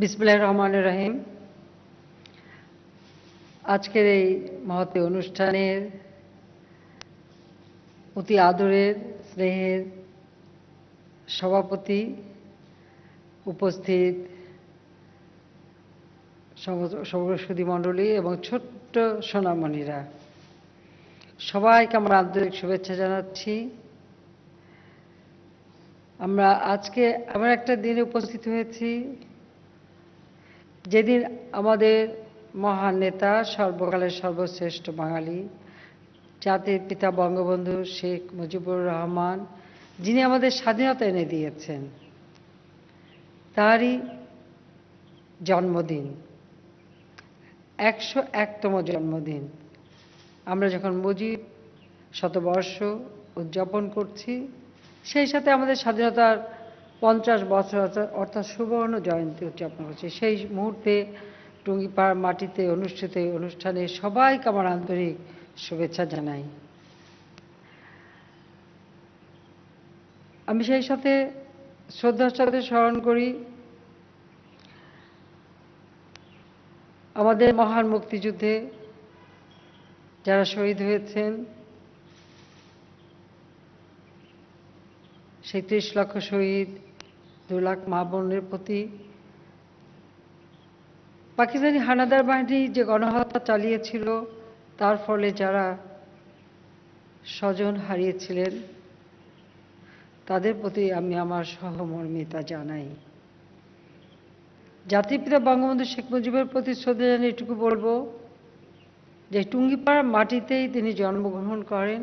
বিসমিল্লাহির রহমানির রহিম। আজকের এই মহতী অনুষ্ঠানের অতি আদরের স্নেহের সভাপতি, উপস্থিত সৌরসদী মণ্ডলী এবং ছোট্ট সোনামণিরা, সবাইকে আমরা আন্তরিক শুভেচ্ছা জানাচ্ছি। আমরা আজকে এমন একটা দিনে উপস্থিত হয়েছি যেদিন আমাদের মহান নেতা, সর্বকালের সর্বশ্রেষ্ঠ বাঙালি, জাতির পিতা বঙ্গবন্ধু শেখ মুজিবুর রহমান, যিনি আমাদের স্বাধীনতা এনে দিয়েছেন, তারই জন্মদিন, 101তম জন্মদিন। আমরা যখন মুজিব শতবর্ষ উদযাপন করছি, সেই সাথে আমাদের স্বাধীনতার 50 বছর অর্থাৎ সুবর্ণ জয়ন্তী উদযাপন করছি। সেই মুহূর্তে টুঙ্গিপাড়ার মাটিতে অনুষ্ঠিত এই অনুষ্ঠানে সবাইকে আমার আন্তরিক শুভেচ্ছা জানাই। আমি সেই সাথে শ্রদ্ধার সাথে স্মরণ করি আমাদের মহান মুক্তিযুদ্ধে যারা শহীদ হয়েছেন, সেই 30 লক্ষ শহীদ, 2 লাখ মা বোনের প্রতি পাকিস্তানি হানাদার বাহিনী যে গণহত্যা চালিয়েছিল, তার ফলে যারা স্বজন হারিয়েছিলেন, তাদের প্রতি আমি আমার সহমর্মিতা জানাই। জাতির পিতা বঙ্গবন্ধু শেখ মুজিবের প্রতি শ্রদ্ধা জানিয়ে এটুকু বলবো যে টুঙ্গিপাড়ার মাটিতেই তিনি জন্মগ্রহণ করেন।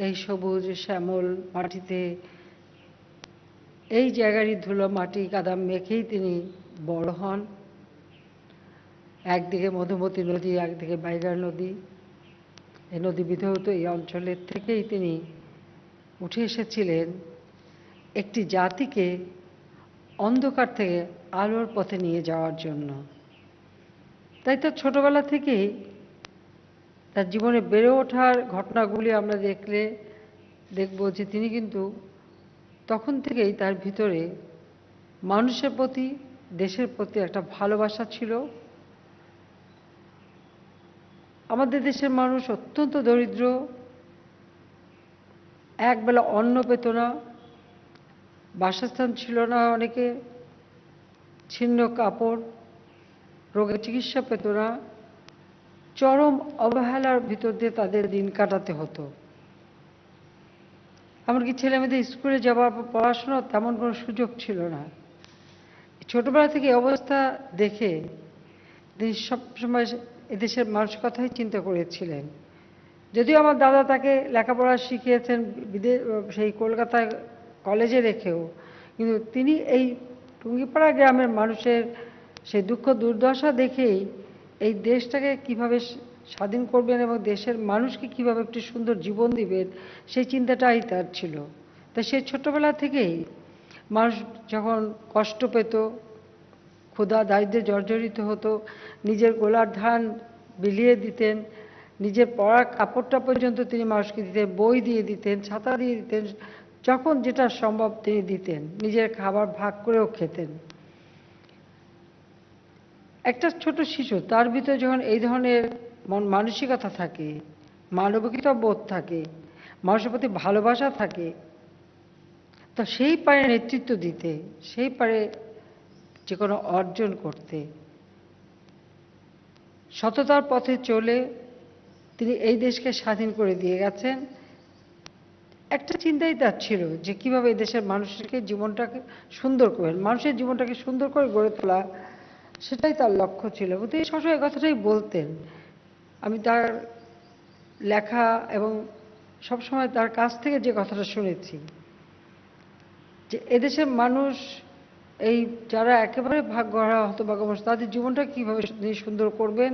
এই সবুজ শ্যামল মাটিতে, এই জায়গারই ধুলো মাটি কাদা মেখেই তিনি বড় হন। একদিকে মধুমতি নদী, একদিকে বাইগার নদী, এই নদী বিধৌত এই অঞ্চলের থেকেই তিনি উঠে এসেছিলেন একটি জাতিকে অন্ধকার থেকে আলোর পথে নিয়ে যাওয়ার জন্য। তাই তো ছোটবেলা থেকেই তার জীবনে বেড়ে ওঠার ঘটনাগুলি আমরা দেখব যে তিনি কিন্তু তখন থেকেই তার ভিতরে মানুষের প্রতি, দেশের প্রতি একটা ভালোবাসা ছিল। আমাদের দেশের মানুষ অত্যন্ত দরিদ্র, একবেলা অন্ন পেত না, বাসস্থান ছিল না, অনেকে ছিন্ন কাপড়, রোগের চিকিৎসা পেত না, চরম অবহেলার ভিতর দিয়ে তাদের দিন কাটাতে হতো। এমনকি ছেলেমেয়েদের স্কুলে যাওয়া, পড়াশোনা তেমন কোনো সুযোগ ছিল না। ছোটবেলা থেকে অবস্থা দেখে তিনি সবসময় এদেশের মানুষের কথাই চিন্তা করেছিলেন। যদিও আমার দাদা তাকে লেখাপড়া শিখিয়েছেন সেই কলকাতায় কলেজে রেখেও, কিন্তু তিনি এই টুঙ্গিপাড়া গ্রামের মানুষের সেই দুঃখ দুর্দশা দেখেই এই দেশটাকে কিভাবে স্বাধীন করবেন এবং দেশের মানুষকে কিভাবে একটি সুন্দর জীবন দিবেন, সেই চিন্তাটাই তার ছিল। তাই সে ছোটবেলা থেকেই মানুষ যখন কষ্ট পেত, ক্ষুধা দারিদ্র্যে জর্জরিত হতো, নিজের গোলার ধান বিলিয়ে দিতেন, নিজের পড়ার কাপড়টা পর্যন্ত তিনি মানুষকে দিতেন, বই দিয়ে দিতেন, ছাতা দিয়ে দিতেন, যখন যেটা সম্ভব তিনি দিতেন, নিজের খাবার ভাগ করেও খেতেন। একটা ছোট শিশু, তার ভিতরে যখন এই ধরনের মানসিকতা থাকে, মানবিকতা বোধ থাকে, মানুষের প্রতি ভালোবাসা থাকে, তো সেই পারে নেতৃত্ব দিতে, সেই পারে যে কোনো অর্জন করতে। সততার পথে চলে তিনি এই দেশকে স্বাধীন করে দিয়ে গেছেন। একটা চিন্তাই তার ছিল যে কীভাবে এই দেশের মানুষকে জীবনটাকে সুন্দর করবেন, মানুষের জীবনটাকে সুন্দর করে গড়ে তোলা, সেটাই তার লক্ষ্য ছিল। তিনি সবসময় এই কথাটাই বলতেন। আমি তার লেখা এবং সবসময় তার কাছ থেকে যে কথাটা শুনেছি, যে এদেশের মানুষ, এই যারা একেবারে ভাগ্যহারা হতভাগ্য মানুষ, তাদের জীবনটা কীভাবে তিনি সুন্দর করবেন,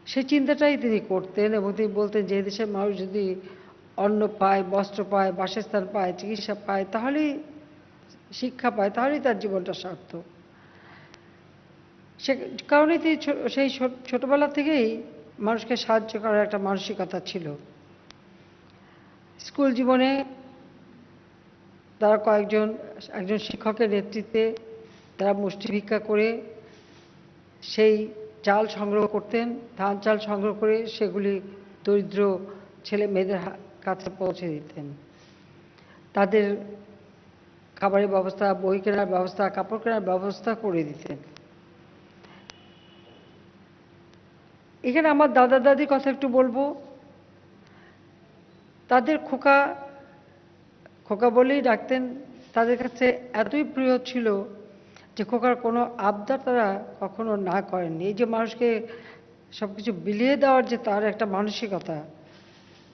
সেই চিন্তাটাই তিনি করতেন। এবং তিনি বলতেন যে দেশের মানুষ যদি অন্ন পায়, বস্ত্র পায়, বাসস্থান পায়, চিকিৎসা পায়, তাহলেই শিক্ষা পায়, তাহলেই তার জীবনটা সার্থক। সে কারণেই তিনি সেই ছোটবেলা থেকেই মানুষকে সাহায্য করার একটা মানসিকতা ছিল। স্কুল জীবনে তারা একজন শিক্ষকের নেতৃত্বে তারা মুষ্টি ভিক্ষা করে সেই চাল সংগ্রহ করতেন, ধান চাল সংগ্রহ করে সেগুলি দরিদ্র ছেলে মেয়েদের কাছে পৌঁছে দিতেন। তাদের খাবারের ব্যবস্থা, বই কেনার ব্যবস্থা, কাপড় কেনার ব্যবস্থা করে দিতেন। এখানে আমার দাদা দাদির কথা একটু বলবো। তাদের খোকা খোকা বলেই ডাকতেন। তাদের কাছে এতই প্রিয় ছিল যে খোকার কোনো আবদার তারা কখনো না করেননি। এই যে মানুষকে সবকিছু বিলিয়ে দেওয়ার যে তার একটা মানসিকতা,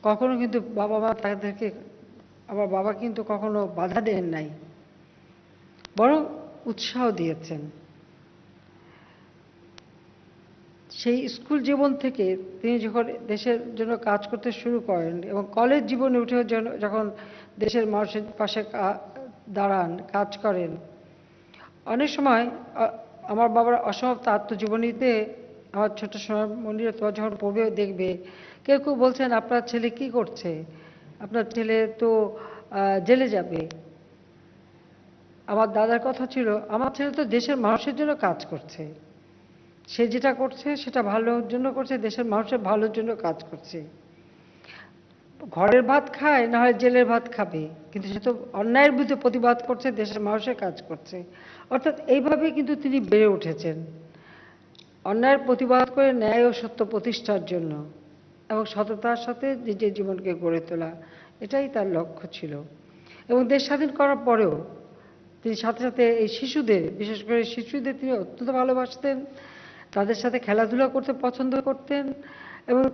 কখনো কিন্তু বাবা মা তাদেরকে, আমার বাবা কিন্তু কখনো বাধা দেন নাই, বরং উৎসাহ দিয়েছেন। সেই স্কুল জীবন থেকে তিনি যখন দেশের জন্য কাজ করতে শুরু করেন এবং কলেজ জীবনে উঠে যখন দেশের মানুষের পাশে দাঁড়ান, কাজ করেন, অনেক সময় আমার বাবার অসমাপ্ত আত্মজীবনীতে আমার ছোট সোনামণিরা তোমার যখন পড়বে দেখবে কেউ কেউ বলছেন আপনার ছেলে কি করছে, আপনার ছেলে তো জেলে যাবে। আমার দাদার কথা ছিল আমার ছেলে তো দেশের মানুষের জন্য কাজ করছে, সে যেটা করছে সেটা ভালোর জন্য করছে, দেশের মানুষের ভালোর জন্য কাজ করছে। ঘরের ভাত খায় না হয় জেলের ভাত খাবে, কিন্তু সে তো অন্যায়ের বিরুদ্ধে প্রতিবাদ করছে, দেশের মানুষের কাজ করছে। অর্থাৎ এইভাবে কিন্তু তিনি বেড়ে উঠেছেন, অন্যায়ের প্রতিবাদ করে ন্যায় ও সত্য প্রতিষ্ঠার জন্য এবং সততার সাথে নিজের জীবনকে গড়ে তোলা, এটাই তার লক্ষ্য ছিল। এবং দেশ স্বাধীন করার পরেও তিনি সাথে সাথে এই শিশুদের, বিশেষ করে শিশুদের তিনি অত্যন্ত ভালোবাসতেন, তাদের সাথে খেলাধুলা করতে পছন্দ করতেন এবং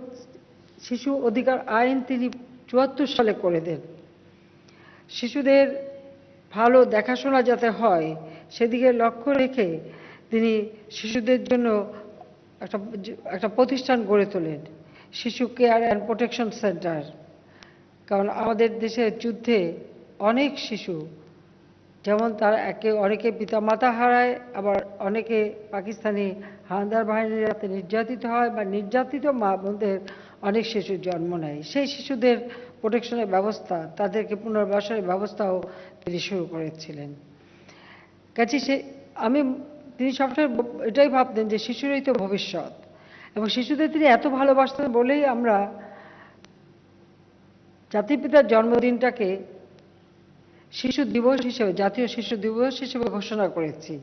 শিশু অধিকার আইন তিনি ৭৪ সালে করে দেন। শিশুদের ভালো দেখাশোনা যাতে হয় সেদিকে লক্ষ্য রেখে তিনি শিশুদের জন্য একটা প্রতিষ্ঠান গড়ে তোলেন, শিশু কেয়ার অ্যান্ড প্রোটেকশন সেন্টার। কারণ আমাদের দেশে যুদ্ধে অনেক শিশু, যেমন তার অনেকে পিতামাতা হারায়, আবার অনেকে পাকিস্তানি হানাদার বাহিনীর হাতে নির্যাতিত হয় বা নির্যাতিত মা বোনদের অনেক শিশু জন্ম নেয়। সেই শিশুদের প্রোটেকশনের ব্যবস্থা, তাদেরকে পুনর্বাসনের ব্যবস্থাও তিনি শুরু করেছিলেন। কাজে তিনি সবসময় এটাই ভাবতেন যে শিশুরাই তো ভবিষ্যৎ, এবং শিশুদের তিনি এত ভালোবাসতেন বলেই আমরা জাতির পিতার জন্মদিনটাকে শিশু দিবস হিসেবে, জাতীয় শিশু দিবস হিসেবে ঘোষণা করেছি।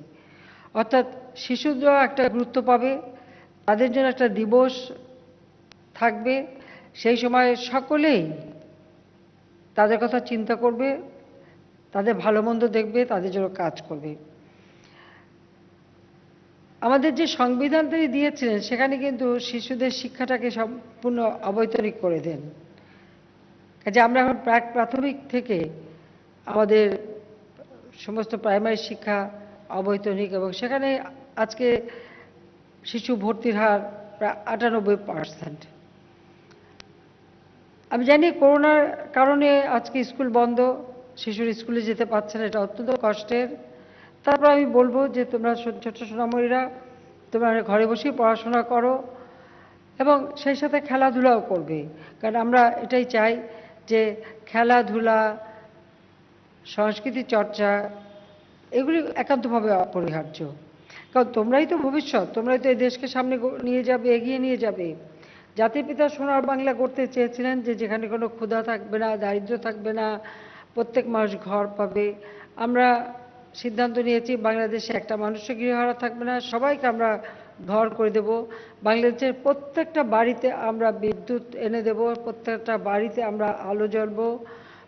অর্থাৎ শিশুরা একটা গুরুত্ব পাবে, তাদের জন্য একটা দিবস থাকবে, সেই সময় সকলেই তাদের কথা চিন্তা করবে, তাদের ভালো মন্দ দেখবে, তাদের জন্য কাজ করবে। আমাদের যে সংবিধান তিনি দিয়েছিলেন সেখানে কিন্তু শিশুদের শিক্ষাটাকে সম্পূর্ণ অবৈতনিক করে দেন। কাজে আমরা এখন প্রাথমিক থেকে আমাদের সমস্ত প্রাইমারি শিক্ষা অবৈতনিক, এবং সেখানে আজকে শিশু ভর্তির হার প্রায় ৯৮%। আমি জানি করোনার কারণে আজকে স্কুল বন্ধ, শিশুর স্কুলে যেতে পারছে না, এটা অত্যন্ত কষ্টের। তারপর আমি বলবো যে তোমরা ছোট সোনামণিরা, তোমরা ঘরে বসেই পড়াশোনা করো এবং সেই সাথে খেলাধুলাও করবে। কারণ আমরা এটাই চাই যে খেলাধুলা, সংস্কৃতি চর্চা এগুলি একান্তভাবে অপরিহার্য। কারণ তোমরাই তো ভবিষ্যৎ, তোমরাই তো এই দেশকে সামনে নিয়ে যাবে, এগিয়ে নিয়ে যাবে। জাতির পিতা সোনার বাংলা করতে চেয়েছিলেন যে যেখানে কোনো ক্ষুধা থাকবে না, দারিদ্র্য থাকবে না, প্রত্যেক মানুষ ঘর পাবে। আমরা সিদ্ধান্ত নিয়েছি বাংলাদেশে একটা মানুষের গৃহহারা থাকবে না, সবাইকে আমরা ঘর করে দেব। বাংলাদেশের প্রত্যেকটা বাড়িতে আমরা বিদ্যুৎ এনে দেব, প্রত্যেকটা বাড়িতে আমরা আলো জ্বলবো,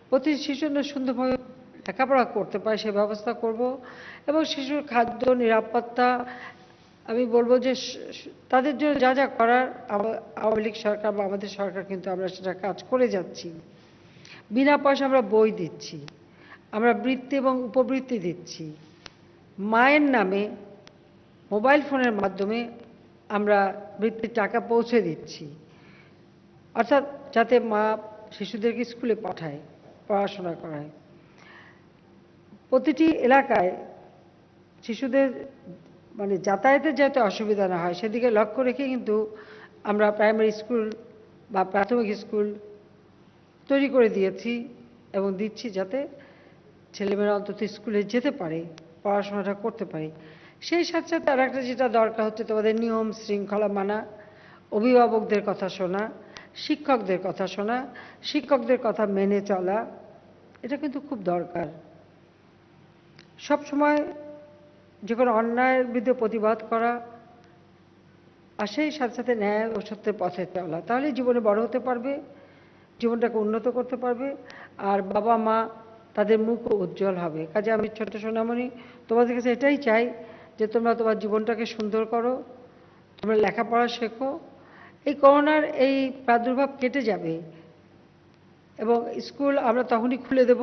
প্রতি শিশু সুন্দরভাবে লেখাপড়া করতে পারে সে ব্যবস্থা করব। এবং শিশুর খাদ্য নিরাপত্তা, আমি বলবো যে তাদের জন্য যা যা করার আওয়ামী লীগ সরকার বা আমাদের সরকার কিন্তু আমরা সেটা কাজ করে যাচ্ছি। বিনা পয়সা আমরা বই দিচ্ছি, আমরা বৃত্তি এবং উপবৃত্তি দিচ্ছি, মায়ের নামে মোবাইল ফোনের মাধ্যমে আমরা বৃত্তির টাকা পৌঁছে দিচ্ছি, অর্থাৎ যাতে মা শিশুদেরকে স্কুলে পাঠায়, পড়াশোনা করায়। প্রতিটি এলাকায় শিশুদের যাতায়াতের যাতে অসুবিধা না হয় সেদিকে লক্ষ্য রেখে কিন্তু আমরা প্রাইমারি স্কুল বা প্রাথমিক স্কুল তৈরি করে দিয়েছি এবং দিচ্ছি, যাতে ছেলেমেয়েরা অন্তত স্কুলে যেতে পারে। পড়াশোনাটা করতে পারি। সেই সাথে সাথে আর একটা যেটা দরকার হচ্ছে তোমাদের নিয়ম শৃঙ্খলা মানা, অভিভাবকদের কথা শোনা, শিক্ষকদের কথা শোনা, শিক্ষকদের কথা মেনে চলা, এটা কিন্তু খুব দরকার। সব সময় যে কোনো অন্যায়ের বিরুদ্ধে প্রতিবাদ করা, আর সেই সাথে সাথে ন্যায় ও সত্যের পথে চলা, তাহলে জীবনে বড় হতে পারবে, জীবনটাকে উন্নত করতে পারবে, আর বাবা মা তাদের মুখও উজ্জ্বল হবে। কাজে আমি ছোট্ট সোনামণি তোমাদের কাছে এটাই চাই যে তোমরা তোমার জীবনটাকে সুন্দর করো, তোমরা লেখাপড়া শেখো। এই করোনার এই প্রাদুর্ভাব কেটে যাবে এবং স্কুল আমরা তখনই খুলে দেব,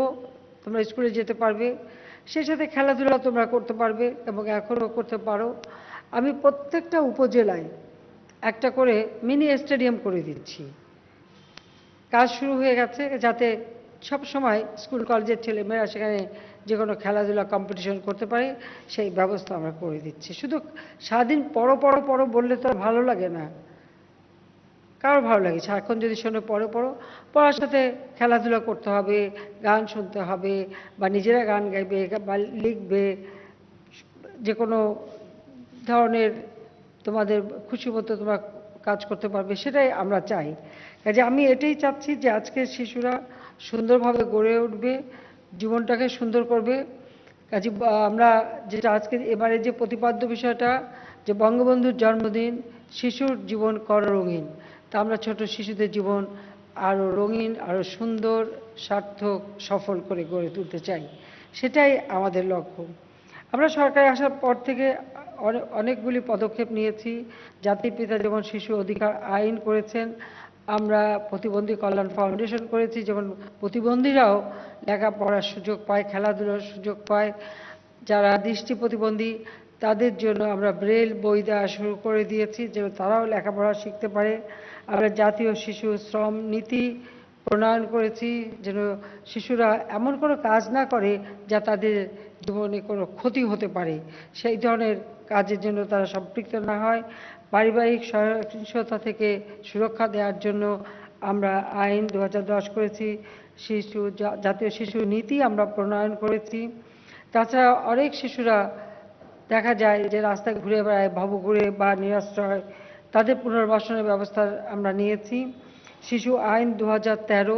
তোমরা স্কুলে যেতে পারবে, সেই সাথে খেলাধুলা তোমরা করতে পারবে এবং এখনও করতে পারো। আমি প্রত্যেকটা উপজেলায় একটা করে মিনি স্টেডিয়াম করে দিচ্ছি, কাজ শুরু হয়ে গেছে, যাতে সব সময় স্কুল কলেজের ছেলেমেয়েরা সেখানে যে কোনো খেলাধুলা কম্পিটিশন করতে পারে, সেই ব্যবস্থা আমরা করে দিচ্ছি। শুধু সারাদিন পড়ো পড়ো পড়ো বললে তো ভালো লাগে না, কারো ভালো লাগে? সারাক্ষণ যদি শোনো পড়ো পড়ো, পড়ার সাথে খেলাধুলা করতে হবে, গান শুনতে হবে, বা নিজেরা গান গাইবে বা লিখবে, যে কোনো ধরনের তোমাদের খুশি মতো তোমরা কাজ করতে পারবে, সেটাই আমরা চাই। কাজে আমি এটাই চাচ্ছি যে আজকের শিশুরা সুন্দরভাবে গড়ে উঠবে, জীবনটাকে সুন্দর করবে। কাজে আমরা যেটা আজকে এবারে যে প্রতিপাদ্য বিষয়টা, যে বঙ্গবন্ধুর জন্মদিন, শিশুর জীবন কর রঙিন, তা আমরা ছোট শিশুদের জীবন আরও রঙিন, আরও সুন্দর, সার্থক, সফল করে গড়ে তুলতে চাই, সেটাই আমাদের লক্ষ্য। আমরা সরকারে আসার পর থেকে অনেকগুলি পদক্ষেপ নিয়েছি। জাতির পিতা যেমন শিশু অধিকার আইন করেছেন, আমরা প্রতিবন্ধী কল্যাণ ফাউন্ডেশন করেছি, যেমন প্রতিবন্ধীরাও লেখাপড়ার সুযোগ পায়, খেলাধুলার সুযোগ পায়। যারা দৃষ্টি প্রতিবন্ধী তাদের জন্য আমরা ব্রেল বই দেওয়া শুরু করে দিয়েছি, যেন তারাও লেখাপড়া শিখতে পারে। আমরা জাতীয় শিশু শ্রম নীতি প্রণয়ন করেছি, যেন শিশুরা এমন কোনো কাজ না করে যা তাদের জীবনে কোনো ক্ষতি হতে পারে, সেই ধরনের কাজের জন্য তারা সম্পৃক্ত না হয়। পারিবারিক সহিংসতা থেকে সুরক্ষা দেওয়ার জন্য আমরা আইন 2010 করেছি, জাতীয় শিশু নীতি আমরা প্রণয়ন করেছি। তাছাড়া অনেক শিশুরা দেখা যায় যে রাস্তায় ঘুরে বেড়ায়, ভবঘুরে বা নিরাশ্রয়, তাদের পুনর্বাসনের ব্যবস্থা আমরা নিয়েছি। শিশু আইন 2013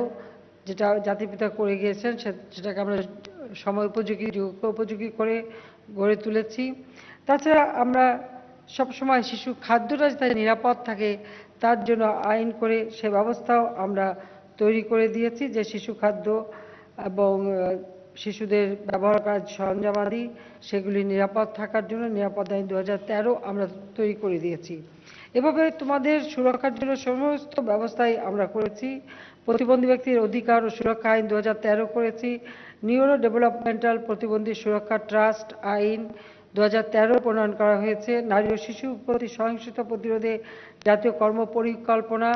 যেটা জাতির পিতা করে গিয়েছেন, সেটাকে আমরা সময় উপযোগী, যুগ উপযোগী করে গড়ে তুলেছি। তাছাড়া আমরা সবসময় শিশু খাদ্যটা যাতে নিরাপদ থাকে তার জন্য আইন করে সে ব্যবস্থাও আমরা তৈরি করে দিয়েছি, যে শিশু খাদ্য এবং শিশুদের ব্যবহার করার সরঞ্জামাদি সেগুলি নিরাপদ থাকার জন্য নিরাপদ আইন 2013 আমরা তৈরি করে দিয়েছি। এভাবে তোমাদের সুরক্ষার জন্য সমস্ত ব্যবস্থাই আমরা করেছি। প্রতিবন্ধী ব্যক্তির অধিকার ও সুরক্ষা আইন 2013 করেছি। নিউরো ডেভেলপমেন্টাল প্রতিবন্ধী সুরক্ষা ট্রাস্ট আইন 2013 প্রণয়ন করা হয়েছে। নারী ও শিশু প্রতি সহিংসতা প্রতিরোধে জাতীয় কর্ম পরিকল্পনা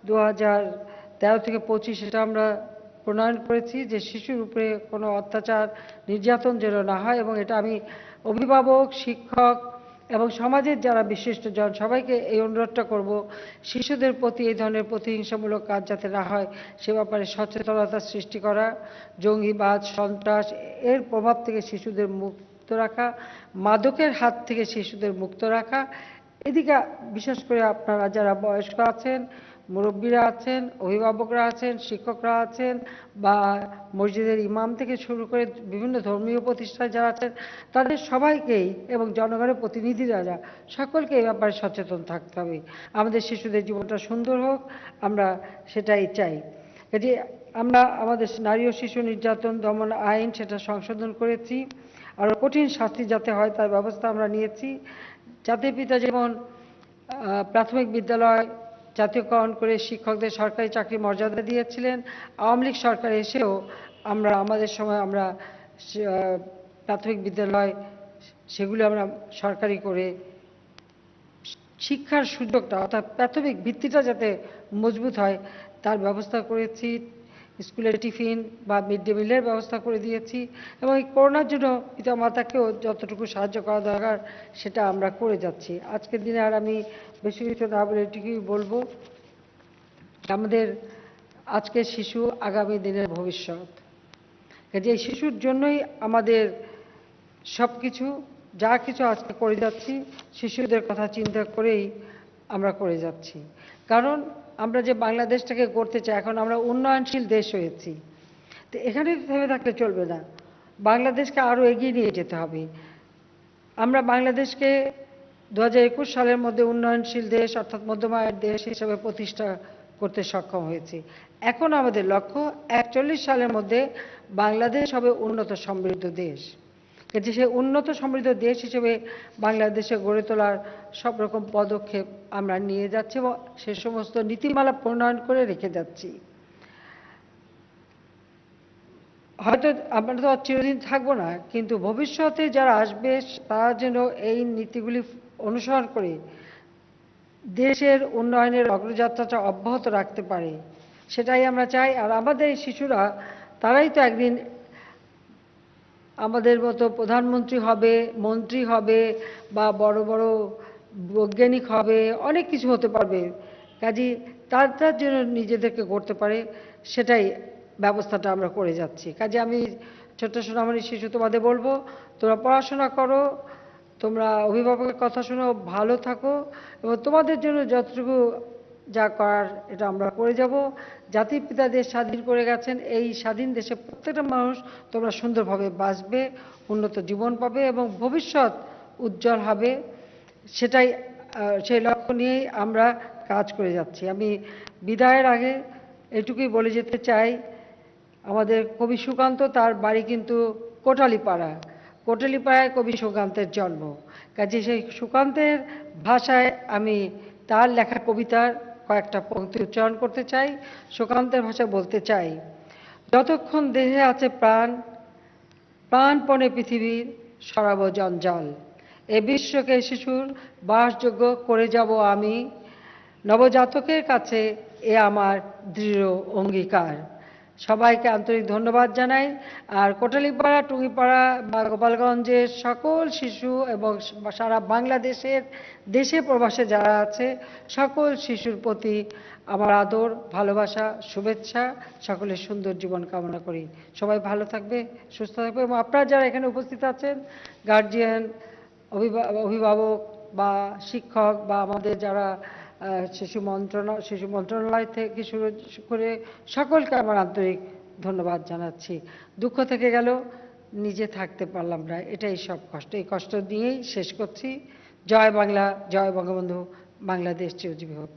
2013 থেকে 25 এটা আমরা প্রণয়ন করেছি, যে শিশুর উপরে কোনো অত্যাচার নির্যাতন যেন না হয়, এবং এটা আমি অভিভাবক, শিক্ষক এবং সমাজের যারা বিশিষ্টজন সবাইকে এই অনুরোধটা করব, শিশুদের প্রতি এই ধরনের প্রতিহিংসামূলক কাজ যাতে না হয় সে ব্যাপারে সচেতনতা সৃষ্টি করা, জঙ্গিবাদ, সন্ত্রাস এর প্রভাব থেকে শিশুদের মুক্ত রাখা, মাদকের হাত থেকে শিশুদের মুক্ত রাখা। এদিকে বিশেষ করে আপনারা যারা বয়স্ক আছেন, মুরব্বীরা আছেন, অভিভাবকরা আছেন, শিক্ষকরা আছেন, বা মসজিদের ইমাম থেকে শুরু করে বিভিন্ন ধর্মীয় প্রতিষ্ঠানে যারা আছেন, তাদের সবাইকেই এবং জনগণের প্রতিনিধিরা সকলকে এই ব্যাপারে সচেতন থাকতে হবে। আমাদের শিশুদের জীবনটা সুন্দর হোক, আমরা সেটাই চাই। কাজে আমরা আমাদের নারী ও শিশু নির্যাতন দমন আইন সেটা সংশোধন করেছি, আরও কঠিন শাস্তি যাতে হয় তার ব্যবস্থা আমরা নিয়েছি। জাতির পিতা যেমন প্রাথমিক বিদ্যালয় জাতীয়করণ করে শিক্ষকদের সরকারি চাকরি মর্যাদা দিয়েছিলেন, আওয়ামী লীগ সরকার এসেও আমরা আমাদের সময় আমরা প্রাথমিক বিদ্যালয় সেগুলো আমরা সরকারি করে শিক্ষার সুযোগটা অর্থাৎ প্রাথমিক ভিত্তিটা যাতে মজবুত হয় তার ব্যবস্থা করেছি। স্কুলের টিফিন বা মিড ডে মিলের ব্যবস্থা করে দিয়েছি, এবং এই করোনার জন্য পিতামাতাকেও যতটুকু সাহায্য করা দরকার সেটা আমরা করে যাচ্ছি। আজকের দিনে আর আমি বেশি কিছু না বলে এটুকুই বলবো, আমাদের আজকের শিশু আগামী দিনের ভবিষ্যৎ। কাজে এই শিশুর জন্যই আমাদের সব কিছু যা কিছু আজকে করে যাচ্ছি শিশুদের কথা চিন্তা করেই আমরা করে যাচ্ছি। কারণ আমরা যে বাংলাদেশটাকে গড়তে চাই, এখন আমরা উন্নয়নশীল দেশ হয়েছি, তো এখানে থেমে থাকলে চলবে না, বাংলাদেশকে আরও এগিয়ে নিয়ে যেতে হবে। আমরা বাংলাদেশকে 2021 সালের মধ্যে উন্নয়নশীল দেশ অর্থাৎ মধ্যম আয়ের দেশ হিসেবে প্রতিষ্ঠা করতে সক্ষম হয়েছি। এখন আমাদের লক্ষ্য 41 সালের মধ্যে বাংলাদেশ হবে উন্নত সমৃদ্ধ দেশ। যে সেই উন্নত সমৃদ্ধ দেশ হিসেবে বাংলাদেশে গড়ে তোলার সব রকম পদক্ষেপ আমরা নিয়ে যাচ্ছি এবং সে সমস্ত নীতিমালা প্রণয়ন করে রেখে যাচ্ছি। হয়তো আমরা তো চিরদিন থাকবো না, কিন্তু ভবিষ্যতে যারা আসবে তারা যেন এই নীতিগুলি অনুসরণ করে দেশের উন্নয়নের অগ্রযাত্রাটা অব্যাহত রাখতে পারে, সেটাই আমরা চাই। আর আমাদের এই শিশুরা তারাই তো একদিন আমাদের মতো প্রধানমন্ত্রী হবে, মন্ত্রী হবে বা বড় বড় বৈজ্ঞানিক হবে, অনেক কিছু হতে পারবে। কাজেই তারা যেন নিজেদেরকে গড়তে পারে সেটাই ব্যবস্থাটা আমরা করে যাচ্ছি। কাজে আমি ছোট্ট সোনামণি শিশু তোমাদের বলবো, তোমরা পড়াশোনা করো, তোমরা অভিভাবকের কথা শুনো, ভালো থাকো এবং তোমাদের জন্য যতটুকু যা করার এটা আমরা করে যাব। জাতির পিতা দেশ স্বাধীন করে গেছেন, এই স্বাধীন দেশে প্রত্যেকটা মানুষ তোমরা সুন্দরভাবে বাঁচবে, উন্নত জীবন পাবে এবং ভবিষ্যৎ উজ্জ্বল হবে, সেটাই সেই লক্ষ্য নিয়েই আমরা কাজ করে যাচ্ছি। আমি বিদায়ের আগে এটুকুই বলে যেতে চাই, আমাদের কবি সুকান্ত, তার বাড়ি কিন্তু কোটালীপাড়া, কোটালীপাড়ায় কবি সুকান্তের জন্ম। কাজে সেই সুকান্তের ভাষায় আমি তার লেখা কবিতার কয়েকটা পংক্তি উচ্চারণ করতে চাই, সুকান্তের ভাষায় বলতে চাই। যতক্ষণ দেহে আছে প্রাণ, প্রাণপণে পৃথিবীর সরাব জঞ্জাল, এ বিশ্বকে শিশুর বাসযোগ্য করে যাব আমি, নবজাতকের কাছে এ আমার দৃঢ় অঙ্গীকার। সবাইকে আন্তরিক ধন্যবাদ জানাই। আর কোটালীপাড়া, টুঙ্গিপাড়া বা গোপালগঞ্জের সকল শিশু এবং সারা বাংলাদেশের দেশে প্রবাসে যারা আছে সকল শিশুর প্রতি আমার আদর, ভালোবাসা, শুভেচ্ছা, সকলের সুন্দর জীবন কামনা করি। সবাই ভালো থাকবে, সুস্থ থাকবে এবং আপনারা যারা এখানে উপস্থিত আছেন, গার্জিয়ান, অভিভাবক বা শিক্ষক বা আমাদের যারা শিশু মন্ত্রণালয় থেকে শুরু করে সকলকে আমার আন্তরিক ধন্যবাদ জানাচ্ছি। দুঃখ থেকে গেল, নিজে থাকতে পারলাম না, এটাই সব কষ্ট, এই কষ্ট নিয়েই শেষ করছি। জয় বাংলা, জয় বঙ্গবন্ধু, বাংলাদেশ চিরজীবী হোক।